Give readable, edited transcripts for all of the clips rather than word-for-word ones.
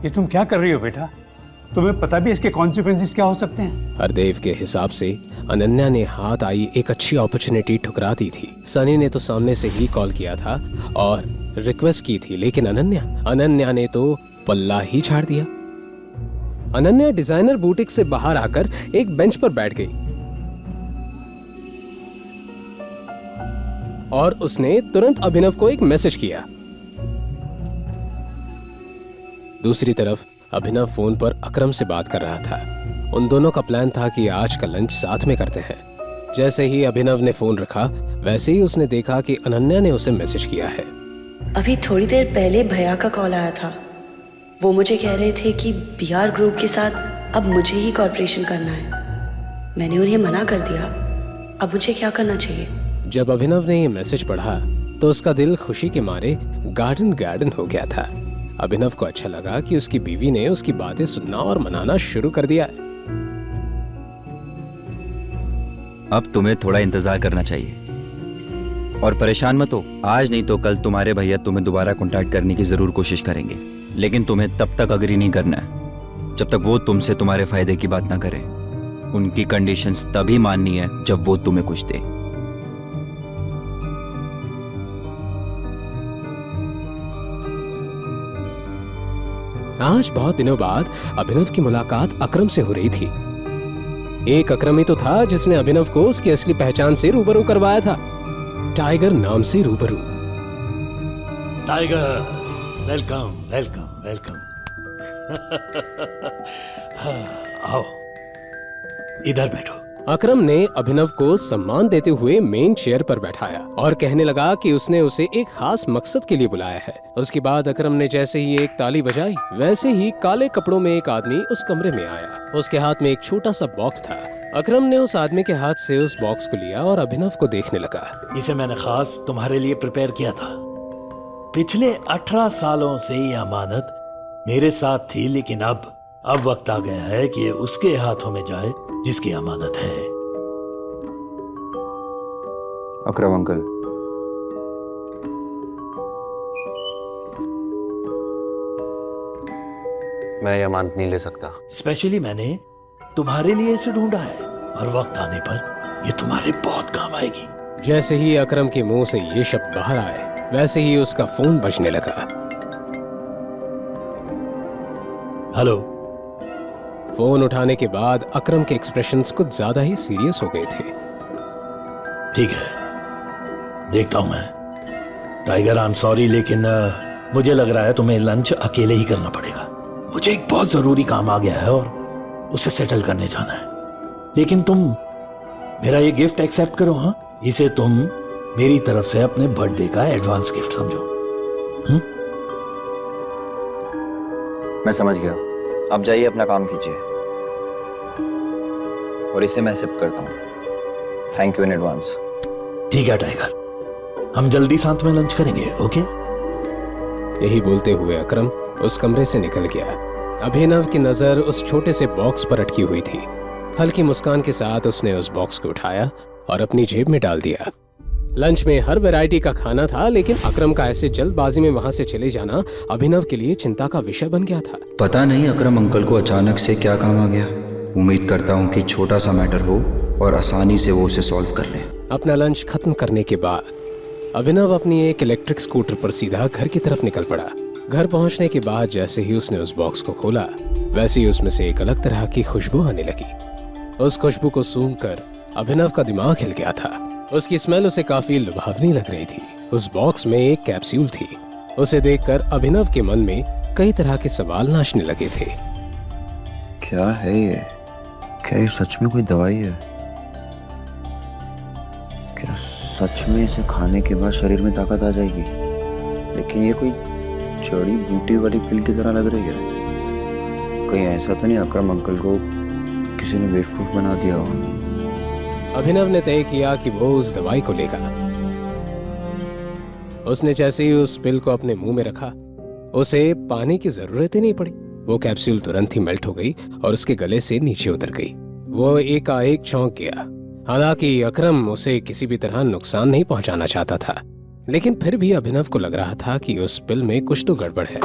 ये तुम क्या कर रही हो बेटा? तुम्हें पता भी इसके कॉन्सिक्वेंसेस क्या हो सकते हैं? हरदेव के हिसाब से अनन्या ने हाथ आई एक अच्छी अपॉर्चुनिटी ठुकरा दी थी। सनी ने तो सामने से ही कॉल किया था और रिक्वेस्ट की थी, लेकिन अनन्या ने तो पल्ला ही झाड़ दिया। अनन्या डिजाइनर बुटीक से बाहर आकर एक बेंच पर बैठ गई और उसने तुरंत अभिनव को एक मैसेज किया। दूसरी तरफ अभिनव फोन पर अकरम से बात कर रहा था। उन दोनों का प्लान था कि आज का लंच साथ में करते हैं। जैसे ही अभिनव ने फोन रखा, वैसे ही उसने देखा कि अनन्या ने उसे मैसेज किया है। अभी थोड़ी देर पहले भैया का कॉल आया था। वो मुझे कह रहे थे कि बीआर ग्रुप के साथ अब मुझे ही कॉर्पोरेशन करना है। मैंने उन्हें मना कर दिया। अब मुझे क्या करना चाहिए? जब अभिनव ने ये मैसेज पढ़ा तो उसका दिल खुशी के मारे गार्डन हो गया था। अभिनव को अच्छा लगा कि उसकी बीवी ने उसकी बातें सुनना और मनाना शुरू कर दिया। अब तुम्हें थोड़ा इंतजार करना चाहिए और परेशान मत हो। आज नहीं तो कल तुम्हारे भैया तुम्हें दोबारा कांटेक्ट करने की जरूर कोशिश करेंगे, लेकिन तुम्हें तब तक अग्री नहीं करना है जब तक वो तुमसे तुम्हारे फायदे की बात ना करें। उनकी कंडीशंस तभी माननी है जब वो तुम्हें कुछ दे। आज बहुत दिनों बाद अभिनव की मुलाकात अकरम से हो रही थी। एक अकरम ही तो था जिसने अभिनव को उसकी असली पहचान से रूबरू करवाया था, टाइगर नाम से रूबरू। Tiger, welcome welcome welcome. आओ, इधर बैठो। अकरम ने अभिनव को सम्मान देते हुए मेन चेयर पर बैठाया और कहने लगा कि उसने उसे एक खास मकसद के लिए बुलाया है। उसके बाद अकरम ने जैसे ही एक ताली बजाई, वैसे ही काले कपड़ों में एक आदमी उस कमरे में आया। उसके हाथ में एक छोटा सा बॉक्स था। अकरम ने उस आदमी के हाथ से उस बॉक्स को लिया और अभिनव को देखने लगा। इसे मैंने खास तुम्हारे लिए प्रिपेयर किया था। पिछले 18 सालों से ये अमानत मेरे साथ थी, लेकिन अब वक्त आ गया है कि ये उसके हाथों में जाए जिसकी अमानत है। अकरम अंकल, मैं ये अमानत नहीं ले सकता। स्पेशली मैंने तुम्हारे लिए इसे ढूंढा है और वक्त आने पर ये तुम्हारे बहुत काम आएगी। जैसे ही अकरम के मुंह से ये शब्द बाहर आए, वैसे ही उसका फोन बजने लगा। हेलो। फोन उठाने के बाद अकरम के एक्सप्रेशंस कुछ ज्यादा ही सीरियस हो गए थे। ठीक है, देखता हूं मैं। टाइगर, आई एम सॉरी, लेकिन मुझे लग रहा है तुम्हें लंच अकेले ही करना पड़ेगा। मुझे एक बहुत जरूरी काम आ गया है और उसे सेटल करने जाना है। लेकिन तुम मेरा ये गिफ्ट एक्सेप्ट करो। हाँ, इसे तुम मेरी तरफ से अपने बर्थडे का एडवांस गिफ्ट समझो। मैं समझ गया। आप जाइए, अपना काम कीजिए और इसे मैं एक्सेप्ट करता हूँ। Thank you in advance. ठीक है टाइगर, हम जल्दी साथ में लंच करेंगे। ओके? यही बोलते हुए अकरम उस कमरे से निकल गया। अभिनव की नजर उस छोटे से बॉक्स पर अटकी हुई थी। हल्की मुस्कान के साथ उसने उस बॉक्स को उठाया और अपनी जेब में डाल दिया। लंच में हर वैरायटी का खाना था, लेकिन अकरम का ऐसे जल्दबाजी में वहां से चले जाना अभिनव के लिए चिंता का विषय बन गया था। पता नहीं अकरम अंकल को अचानक से क्या काम आ गया। उम्मीद करता हूँ कि छोटा सा मैटर हो और आसानी से वो उसे सॉल्व कर ले। अपना लंच खत्म करने के बाद अभिनव अपनी एक इलेक्ट्रिक स्कूटर पर सीधा घर की तरफ निकल पड़ा। घर पहुंचने के बाद जैसे ही उसने उस बॉक्स को खोला, वैसे ही उसमें से एक अलग तरह की खुशबू आने लगी। उस खुशबू को सूंघकर अभिनव का दिमाग हिल गया था। उसकी स्मेल उसे काफी लुभावनी लग रही थी। उस बॉक्स में एक कैप्सूल थी। उसे देखकर अभिनव के मन में कई तरह के सवाल नाचने लगे थे। क्या है ये? क्या ये सच में कोई दवाई है? क्या सच में इसे खाने के बाद शरीर में ताकत आ जाएगी? लेकिन ये कोई जड़ी बूटी वाली पिल की तरह लग रही है। कहीं ऐसा तो नहीं अकरम अंकल को किसी ने बेवकूफ बना दिया हो? अभिनव ने तय किया कि वो उस दवाई को लेगा। उसने जैसे ही उस पिल को अपने मुंह में रखा, उसे पानी की जरूरत ही नहीं पड़ी। वो कैप्सूल तुरंत ही मेल्ट हो गई और उसके गले से नीचे उतर गई। वो एकाएक चौंक गया। हालांकि अकरम उसे किसी भी तरह नुकसान नहीं पहुंचाना चाहता था, लेकिन फिर भी अभिनव को लग रहा था कि उस पिल में कुछ तो गड़बड़ है।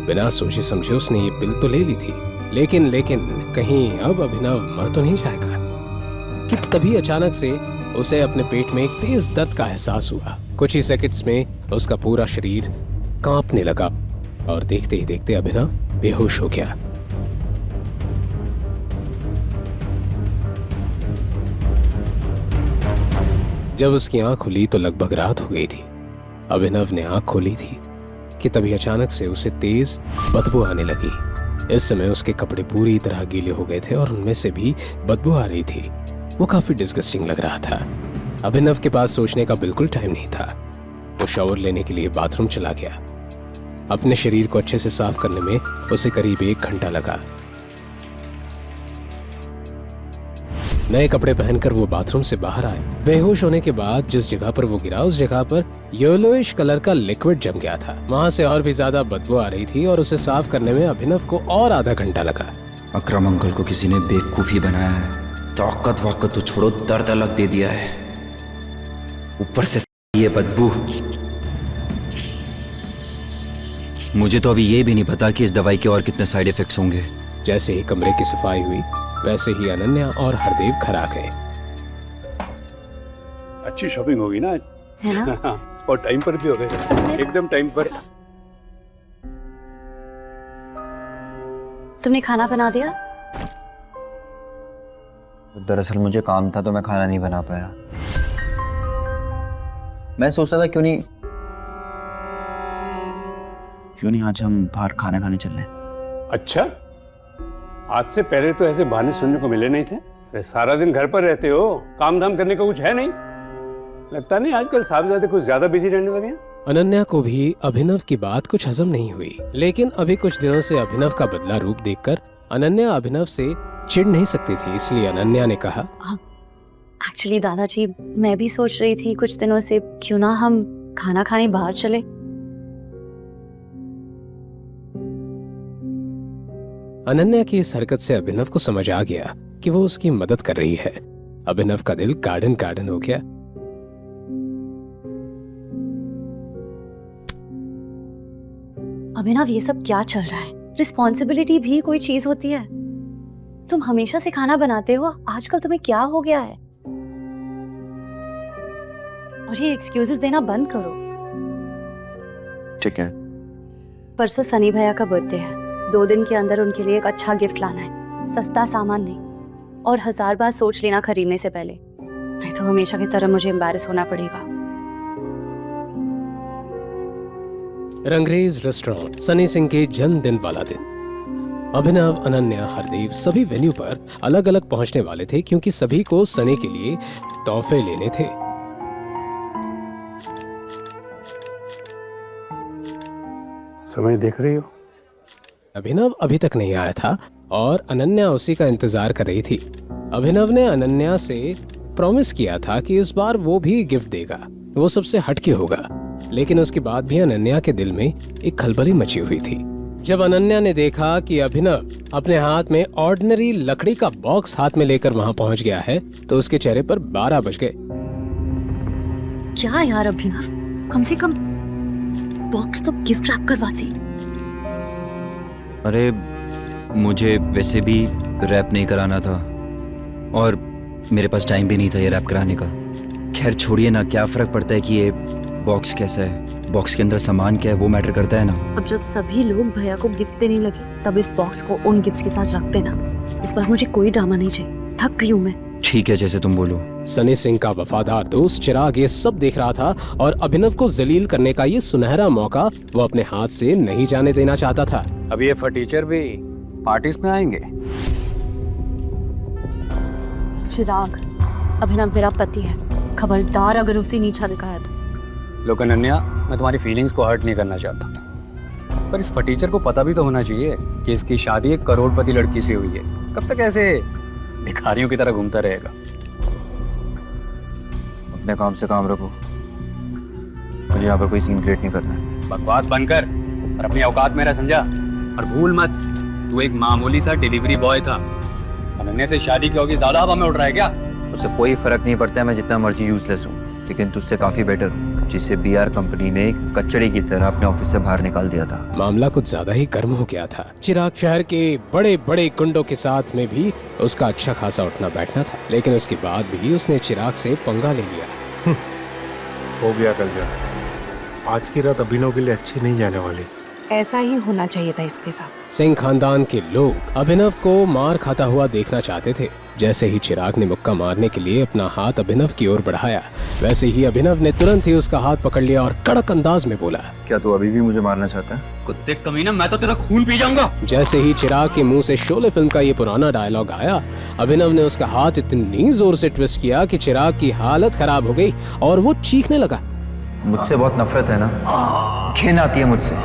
बिना सोचे समझे उसने ये पिल तो ले ली थी, लेकिन कहीं अब अभिनव मर तो नहीं जाएगा कि तभी अचानक से उसे अपने पेट में एक तेज दर्द का एहसास हुआ। कुछ ही सेकंड्स में उसका पूरा शरीर कांपने लगा और देखते ही देखते अभिनव बेहोश हो गया। जब उसकी आंख खुली तो लगभग रात हो गई थी। अभिनव ने आंख खोली थी कि तभी अचानक से उसे तेज बदबू आने लगी। इस समय उसके कपड़े पूरी तरह गीले हो गए थे और उनमें से भी बदबू आ रही थी। वो काफी डिस्गस्टिंग लग रहा था। अभिनव के पास सोचने का बिल्कुल टाइम नहीं था। वो शावर लेने के लिए बाथरूम चला गया। अपने शरीर को अच्छे से साफ करने में उसे करीब 1 घंटा लगा। नए कपड़े पहनकर वो बाथरूम से बाहर आए। बेहोश होने के बाद जिस जगह पर वो गिरा उस जगह पर येलोइश कलर का लिक्विड जम गया था। वहां से और भी ज्यादा बदबू आ रही थी और उसे साफ करने में अभिनव को और आधा घंटा लगा। अकरम अंकल को किसी ने बेवकूफ़ी बनाया है। ताकत वाकत तो छोड़ो, दर्द अलग दे दिया है, ऊपर से ये बदबू। मुझे तो अभी ये भी नहीं पता कि इस दवाई के और कितने साइड इफेक्ट्स होंगे। जैसे ही कमरे की सफाई हुई वैसे ही अनन्या और हरदेव घर आ गए। अच्छी शॉपिंग होगी ना आज, है ना? और टाइम पर भी हो गए, एकदम टाइम पर। तुमने खाना बना दिया? दरअसल मुझे काम था तो मैं खाना नहीं बना पाया। मैं सोचता था क्यों नहीं आज हम बाहर खाना खाने चल रहे हैं। अच्छा, आज से पहले तो ऐसे बहाने सुनने को मिले नहीं थे। अरे सारा दिन घर पर रहते हो, काम धाम करने का कुछ है नहीं। लगता नहीं आजकल साहबजादे कुछ ज्यादा बिजी रहने लगे हैं। अनन्या को भी अभिनव की बात कुछ हजम नहीं हुई, लेकिन अभी कुछ दिनों से अभिनव का बदला रूप देखकर अनन्या अभिनव से चिढ़ नहीं सकती थी। इसलिए अनन्या ने कहा, एक्चुअली दादाजी, मैं भी सोच रही थी कुछ दिनों से क्यों ना हम खाना खाने बाहर चले। अनन्या की इस हरकत से अभिनव को समझ आ गया कि वो उसकी मदद कर रही है। अभिनव का दिल गार्डन हो गया। अभिनव, ये सब क्या चल रहा है? रिस्पॉन्सिबिलिटी भी कोई चीज होती है। तुम हमेशा से खाना बनाते हो, आजकल तुम्हें क्या हो गया है? और ये एक्सक्यूजेस देना बंद करो। ठीक है। परसों सनी भैया का बर्थडे है। 2 दिन के अंदर उनके लिए एक अच्छा गिफ्ट लाना है, सस्ता सामान नहीं, और 1000 बार सोच लेना खरीदने से पहले, नहीं तो हमेशा की तरह मुझे एम्बैरेस होना पड़ेगा। रंगरेज रेस्टोरेंट, सनी सिंह के जन्मदिन वाला दिन। अभिनव, अनन्या, हरदेव सभी वेन्यू पर अलग अलग पहुंचने वाले थे क्योंकि सभी को सनी के लिए तोहफे लेने थे। समय देख रही हो? अभिनव अभी तक नहीं आया था और अनन्या उसी का इंतजार कर रही थी। अभिनव ने अनन्या से प्रॉमिस किया था कि इस बार वो भी गिफ्ट देगा, वो सबसे हटके होगा। लेकिन उसके बाद भी अनन्या के दिल में एक खलबली मची हुई थी। जब अनन्या ने देखा कि अभिनव अपने हाथ में ऑर्डिनरी लकड़ी का बॉक्स हाथ में लेकर वहां पहुंच गया है तो उसके चेहरे पर 12 बज गए। क्या यार अभिनव, कम से कम बॉक्स तो गिफ्ट रैप करवाती। अरे मुझे वैसे भी रैप नहीं कराना था और मेरे पास टाइम भी नहीं था ये रैप कराने का। खैर छोड़िए ना, क्या फ़र्क पड़ता है कि ये बॉक्स कैसा है, बॉक्स के अंदर सामान क्या है वो मैटर करता है ना। अब जब सभी लोग भैया को गिफ्ट देने लगे तब इस बॉक्स को उन गिफ्ट्स के साथ रख देना। इस बार मुझे कोई ड्रामा नहीं चाहिए, थक गई हूँ मैं। ठीक है, जैसे तुम बोलो। सनी सिंह का वफादार दोस्त चिराग ये सब देख रहा था और अभिनव को जलील करने का ये सुनहरा मौका वो अपने हाथ से नहीं जाने देना चाहता था। अब ये फटीचर भी पार्टीज में आएंगे। चिराग, अभिनव मेरा पति है, खबरदार अगर उसे नीचा दिखाया तो। लोग अनन्या, मैं तुम्हारी फीलिंग्स को हर्ट नहीं करना चाहता, पर इस फटीचर को पता भी तो होना चाहिए कि इसकी शादी एक करोड़पति लड़की से हुई है। कब तक ऐसे भिखारियों की तरह घूमता रहेगा? अपने काम से काम रखो, मुझे यहाँ पर कोई सीन क्रिएट नहीं करना है। बकवास बंद कर और अपनी औकात मेरा समझा। और भूल मत, तू एक मामूली सा डिलीवरी बॉय था। अनन्या से शादी की होगी, ज्यादा हवा में उड़ रहा है क्या? उससे कोई फर्क नहीं पड़ता है मैं जितना मर्जी यूजलेस हूँ, लेकिन तुझसे काफी बेटर हूँ। जिसे बीआर कंपनी ने कचड़े की तरह अपने ऑफिस से बाहर निकाल दिया था। मामला कुछ ज्यादा ही गर्म हो गया था। चिराग शहर के बड़े बड़े गुंडों के साथ में भी उसका अच्छा खासा उठना बैठना था, लेकिन उसके बाद भी उसने चिराग से पंगा ले लिया। हो गया कल्याण, आज की रात अभिनव के लिए अच्छी नहीं जाने वाली। ऐसा ही होना चाहिए था इसके साथ। सिंह खानदान के लोग अभिनव को मार खाता हुआ देखना चाहते थे। जैसे ही चिराग ने मुक्का मारने के लिए अपना हाथ अभिनव की ओर बढ़ाया, वैसे ही अभिनव ने तुरंत ही उसका हाथ पकड़ लिया और कड़क अंदाज में बोला, क्या तू अभी भी मुझे मारना चाहता है? कुत्ते कमीना, मैं तो तेरा खून पी जाऊंगा। जैसे ही चिराग के मुंह से शोले फिल्म का ये पुराना डायलॉग आया, अभिनव ने उसका हाथ इतनी जोर से ट्विस्ट किया कि चिराग की हालत खराब हो गई और वो चीखने लगा। मुझसे बहुत नफरत है ना? घिन आती है मुझसे।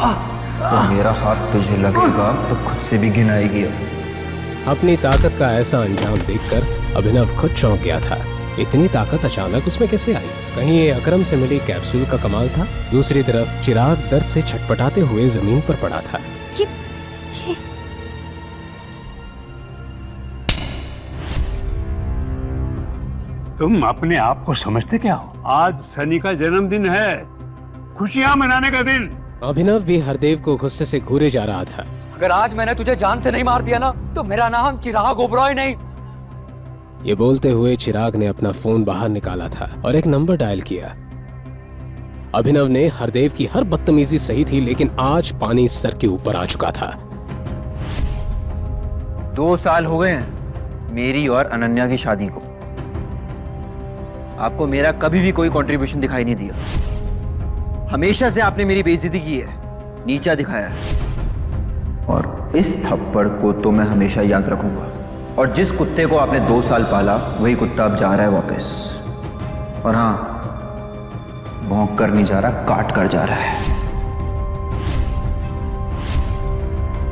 तो मेरा हाथ तुझे लगेगा तो खुद से भी घिन आएगी। अपनी ताकत का ऐसा अंजाम देखकर अभिनव खुद चौंक गया था। इतनी ताकत अचानक उसमें कैसे आई? कहीं ये अकरम से मिली कैप्सूल का कमाल था? दूसरी तरफ चिराग दर्द से छटपटाते हुए जमीन पर पड़ा था। ये तुम अपने आप को समझते क्या हो? आज सनी का जन्मदिन है, खुशियां मनाने का दिन। अभिनव भी हरदेव को गुस्से से घूरे जा रहा था। अगर आज मैंने तुझे जान से नहीं मार दिया ना, तो मेरा नाम चिराग ओबरॉय नहीं। ये बोलते हुए चिराग ने अपना फोन बाहर निकाला था और एक नंबर डायल किया। अभिनव ने हरदेव की हर बदतमीजी सही थी, लेकिन आज पानी सर के ऊपर आ चुका था। 2 साल हो गए हैं मेरी और अनन्या की शादी को। आपको मेरा कभी भी कोई कंट्रीब्यूशन दिखाई नहीं दिया। हमेशा से आपने मेरी बेइज्जती की है, नीचा दिखाया है, और इस थप्पड़ को तो मैं हमेशा याद रखूंगा। और जिस कुत्ते को आपने 2 साल पाला, वही कुत्ता अब जा रहा है वापस। और हाँ, भौंक कर नहीं जा रहा, काट कर जा रहा है।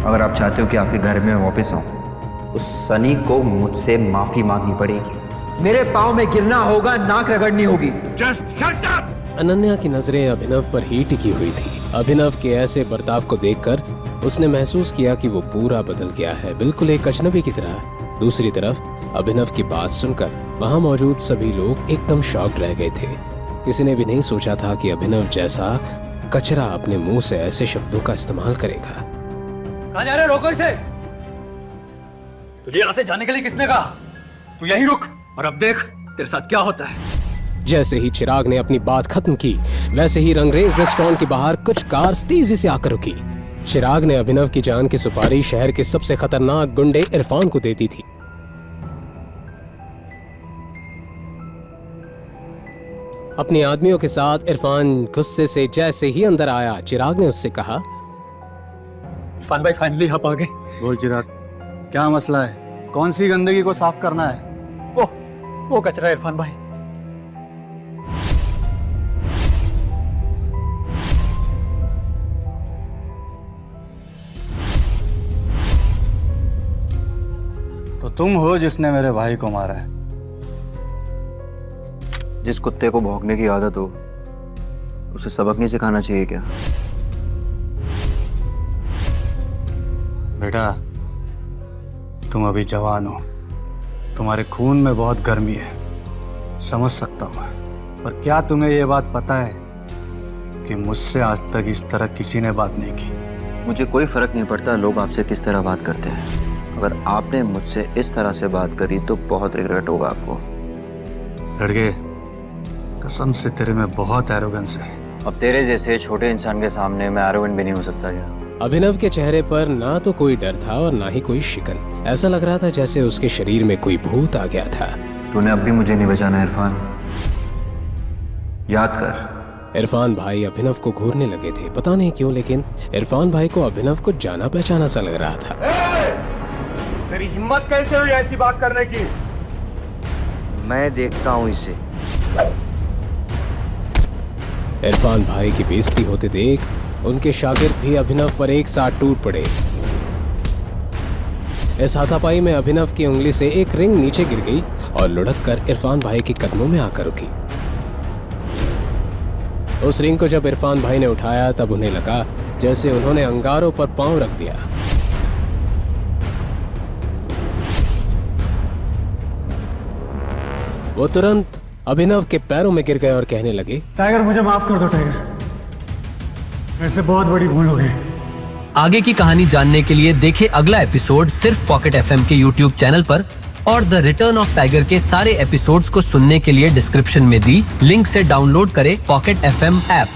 अगर आप चाहते हो कि आपके घर में मैं वापस आऊं, उस सनी को मुझसे माफी मांगनी पड़ेगी। मेरे पांव में गिरना होगा, नाक रगड़नी होगी। Just shut up! अनन्या की नजरें अभिनव पर ही टिकी हुई थी। अभिनव के ऐसे बर्ताव को देखकर उसने महसूस किया कि वो पूरा बदल गया है, बिल्कुल एक अजनबी की तरह। दूसरी तरफ अभिनव की बात सुनकर वहां मौजूद सभी लोग एकदम शॉक्ड रह गए थे। किसी ने भी नहीं सोचा था कि अभिनव जैसा कचरा अपने मुंह से ऐसे शब्दों का इस्तेमाल करेगा। कहां जा रहे हो? रोको इसे। तुझे यहाँ से जाने के लिए किसने कहा? तू यहीं रुक और अब देख तेरे साथ क्या होता है। जैसे ही चिराग ने अपनी बात खत्म की, वैसे ही रंगरेज रेस्टोरेंट के बाहर कुछ कार्स तेजी से आकर रुकी। चिराग ने अभिनव की जान की सुपारी शहर के सबसे खतरनाक गुंडे इरफान को देती थी। अपने आदमियों के साथ इरफान गुस्से से जैसे ही अंदर आया, चिराग ने उससे कहा, इरफान भाई फाइनली आप आ गए। बोल चिराग, क्या मसला है? कौन सी गंदगी को साफ करना है? वो कचरा इरफान भाई। तो तुम हो जिसने मेरे भाई को मारा है। जिस कुत्ते को भौंकने की आदत हो, उसे सबक नहीं सिखाना चाहिए क्या? बेटा, तुम अभी जवान हो, तुम्हारे खून में बहुत गर्मी है, समझ सकता हूँ। पर क्या तुम्हें यह बात पता है कि मुझसे आज तक इस तरह किसी ने बात नहीं की? मुझे कोई फर्क नहीं पड़ता लोग आपसे किस तरह बात करते हैं। अगर आपने मुझसे इस तरह से बात करी तो बहुत रिग्रेट होगा आपको। लड़के, कसम से तेरे में बहुत एरोगेंस है। अब तेरे जैसे छोटे इंसान के सामने मैं एरोगेंट भी नहीं हो सकता क्या? अभिनव के चेहरे पर ना तो कोई डर था और ना ही कोई शिकन। ऐसा लग रहा था जैसे उसके शरीर में कोई भूत आ गया था। तूने अब भी मुझे नहीं बचाना इरफान, याद कर। इरफान भाई अभिनव को घूरने लगे थे, पता नहीं क्यों, लेकिन इरफान भाई को अभिनव को जाना पहचाना सा लग रहा था। तेरी हिम्मत कैसे हुई ऐसी बात करने की? मैं देखता हूं इसे। इरफान भाई की बेइज्जती होते देख उनके शागिर्द भी अभिनव पर एक साथ टूट पड़े। इस हाथापाई में अभिनव की उंगली से एक रिंग नीचे गिर गई और लुढ़क कर इरफान भाई के कदमों में आकर रुकी। उस रिंग को जब इरफान भाई ने उठाया तब उन्हें लगा जैसे उन्होंने अंगारों पर पांव रख दिया। वो तुरंत अभिनव के पैरों में गिर गए और कहने लगे, टाइगर मुझे माफ कर दो टाइगर, मेरे से बहुत बड़ी भूल हो गई। आगे की कहानी जानने के लिए देखें अगला एपिसोड सिर्फ पॉकेट एफएम के यूट्यूब चैनल पर, और द रिटर्न ऑफ टाइगर के सारे एपिसोड्स को सुनने के लिए डिस्क्रिप्शन में दी लिंक से डाउनलोड करें पॉकेट एफएम ऐप।